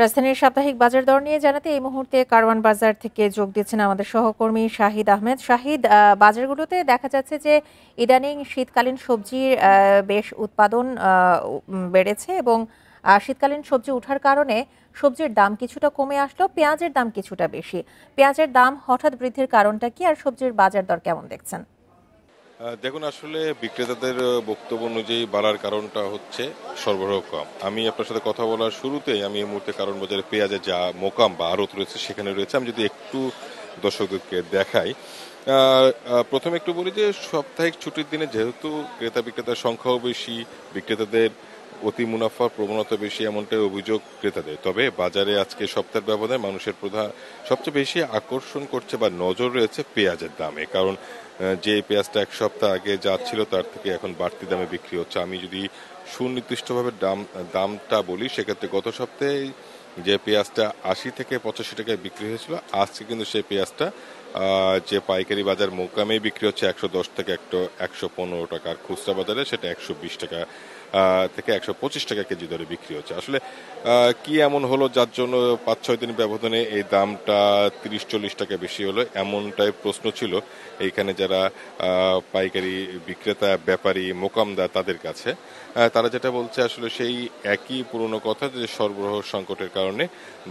রাজধানীর সাপ্তাহিক বাজার দর নিয়ে জানাতে এই মুহূর্তে কারওয়ান বাজার থেকে যোগ দিচ্ছেন আমাদের সহকর্মী শাহিদ আহমেদ। শাহিদ, বাজারগুলোতে দেখা যাচ্ছে যে ইদানিং শীতকালীন সবজির বেশ উৎপাদন বেড়েছে এবং শীতকালীন সবজি ওঠার কারণে সবজির দাম কিছুটা কমে আসলো, পেঁয়াজের দাম কিছুটা বেশি। পেঁয়াজের দাম হঠাৎ বৃদ্ধির কারণটা কি, আর সবজির বাজার দর কেমন দেখছেন? দেখুন, আসলে বিক্রেতাদের বক্তব্য অনুযায়ী বাড়ার কারণটা হচ্ছে সরবরাহ কম। আমি আপনার সাথে কথা বলার শুরুতেই আমি এই মুহূর্তে কারণ বাজারে পেঁয়াজের যা মোকাম বা আড়ত রয়েছে সেখানে রয়েছে। আমি যদি একটু দর্শকদেরকে দেখাই, প্রথমে একটু বলি যে সাপ্তাহিক ছুটির দিনে যেহেতু ক্রেতা বিক্রেতার সংখ্যাও বেশি, বিক্রেতাদের অতি মুনাফার প্রবণতা বেশি এমনটাই অভিযোগ ক্রেতাদের। তবে বাজারে আজকে সপ্তাহের ব্যবধানে মানুষের সবচেয়ে বেশি আকর্ষণ করছে বা নজর রয়েছে পেঁয়াজের দামে। কারণ যে পেঁয়াজটা এক সপ্তাহ আগে যা ছিল তার থেকে এখন বাড়তি দামে বিক্রি হচ্ছে। আমি যদি সুনির্দিষ্টভাবে দামটা বলি, সেক্ষেত্রে গত সপ্তাহে যে পেঁয়াজটা ৮০ থেকে ৮৫ টাকায় বিক্রি হয়েছিল, আজকে কিন্তু সেই পেঁয়াজটা যে পাইকারি বাজার মোকামেই বিক্রি হচ্ছে ১১০ থেকে ১১৫ টাকা, আর খুচরা বাজারে সেটা ১২০ টাকা থেকে ১২৫ টাকা কেজি দরে বিক্রি হচ্ছে। আসলে কি এমন হলো যার জন্য ৫-৬ দিন ব্যবধানে এই দামটা ৩০-৪০ টাকা বেশি হলো, এমনটাই প্রশ্ন ছিল এইখানে যারা পাইকারি বিক্রেতা, ব্যাপারী, মোকামদার তাদের কাছে। তারা যেটা বলছে আসলে সেই একই পুরনো কথা, যে সরবরাহ সংকটের কারণে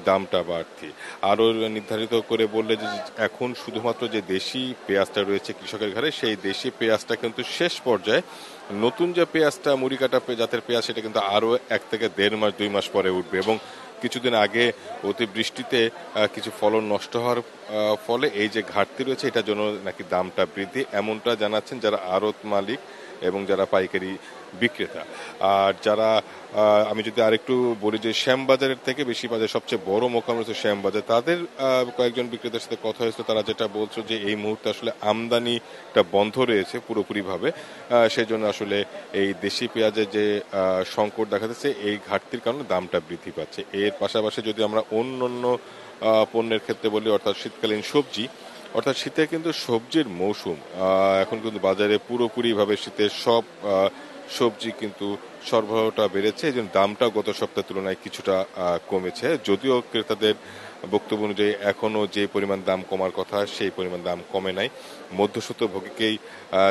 দামটা বাড়তি। আরও নির্ধারিত করে বললে যে এখন শুধুমাত্র যে দেশি পেঁয়াজটা রয়েছে কৃষকের ঘরে, সেই দেশি পেঁয়াজটা কিন্তু শেষ পর্যায়ে নতুন যে পেঁয়াজটা, মুড়ি কাটা জাতের পেঁয়াজ, সেটা কিন্তু আরও ১ থেকে ১.৫ মাস ২ মাস পরে উঠবে। এবং কিছুদিন আগে অতিবৃষ্টিতে কিছু ফলন নষ্ট হওয়ার ফলে এই যে ঘাটতি রয়েছে, এটার জন্য নাকি দামটা বৃদ্ধি, এমনটা জানাচ্ছেন যারা আড়ত মালিক এবং যারা পাইকারি বিক্রেতা। আর যারা আমি যদি আরেকটু বলি যে শ্যামবাজারের থেকে বেশি বাজার সবচেয়ে বড় মোকাম রয়েছে শ্যামবাজার, তাদের কয়েকজন বিক্রেতার সাথে কথা হয়েছে। তারা যেটা বলছে যে এই মুহূর্তে আসলে আমদানিটা বন্ধ রয়েছে পুরোপুরিভাবে, সেই জন্য আসলে এই দেশি পেঁয়াজের যে সংকট দেখা যাচ্ছে, এই ঘাটতির কারণে দামটা বৃদ্ধি পাচ্ছে। এর পাশাপাশি যদি আমরা অন্য পণ্যের ক্ষেত্রে বলি, অর্থাৎ শীতকালীন সবজি, অর্থাৎ শীতে কিন্তু সবজির মৌসুম, এখন কিন্তু বাজারে পুরোপুরিভাবে শীতের সব সবজি কিন্তু সরবরাহটা বেড়েছে, এই জন্য দামটা গত সপ্তাহের তুলনায় কিছুটা কমেছে। যদিও ক্রেতাদের বক্তব্য অনুযায়ী এখনো যে পরিমাণ দাম কমার কথা সেই পরিমাণ দাম কমে নাই, মধ্যস্বত্বভোগীকেই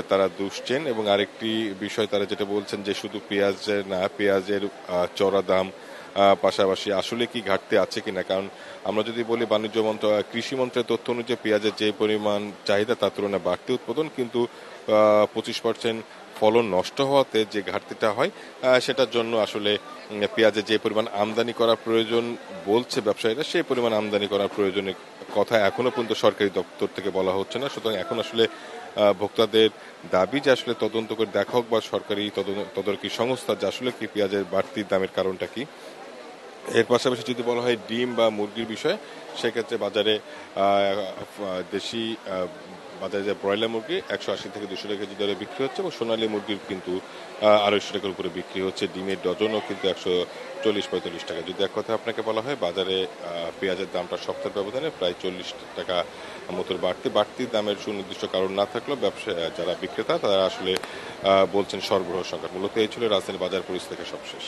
তারা দুষছেন। এবং আরেকটি বিষয় তারা যেটা বলছেন যে শুধু পেঁয়াজের না, পেঁয়াজের চড়া দাম, পাশাপাশি আসলে কি ঘাটতি আছে কিনা। কারণ আমরা যদি বলি বাণিজ্য কৃষি মন্ত্রের তথ্য অনুযায়ী পেঁয়াজের যে পরিমাণ চাহিদা তার তুলনায় বাড়তি উৎপাদন, কিন্তু ২৫% ফলন নষ্ট হওয়াতে যে ঘাটতিটা হয়, সেটার জন্য আসলে পেঁয়াজের যে পরিমাণ আমদানি করার প্রয়োজন বলছে ব্যবসায়ীরা, সেই পরিমাণ আমদানি করার প্রয়োজনের কথা এখনো পর্যন্ত সরকারি দপ্তর থেকে বলা হচ্ছে না। সুতরাং এখন আসলে ভোক্তাদের দাবি যে আসলে তদন্ত করে দেখা হোক, বা সরকারি তদারকি সংস্থা যে আসলে কি পেঁয়াজের বাড়তি দামের কারণটা কি। এর পাশাপাশি যদি বলা হয় ডিম বা মুরগির বিষয়ে, সেক্ষেত্রে বাজারে দেশি বাজারে যে ব্রয়লার মুরগি ১৮০ থেকে ২০০ টাকা কেজি দরে বিক্রি হচ্ছে, এবং সোনালী মুরগির কিন্তু ২৫০ টাকার উপরে বিক্রি হচ্ছে। ডিমের ডজনও কিন্তু ১৪০-৪৫ টাকা। যদি এক কথা আপনাকে বলা হয়, বাজারে পেঁয়াজের দামটা সপ্তাহের ব্যবধানে প্রায় ৪০ টাকা মতোর বাড়তি দামের সুনির্দিষ্ট কারণ না থাকলেও যারা বিক্রেতা তারা আসলে বলছেন সরবরাহ সংকট। মূলত এই ছিল রাজধানীর বাজার পরিস্থিতি থেকে সবশেষ।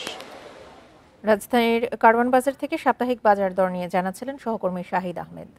রাজধানীর কারওয়ান বাজার থেকে সাপ্তাহিক বাজার দর নিয়ে জানাচ্ছিলেন সহকর্মী শাহিদ আহমেদ।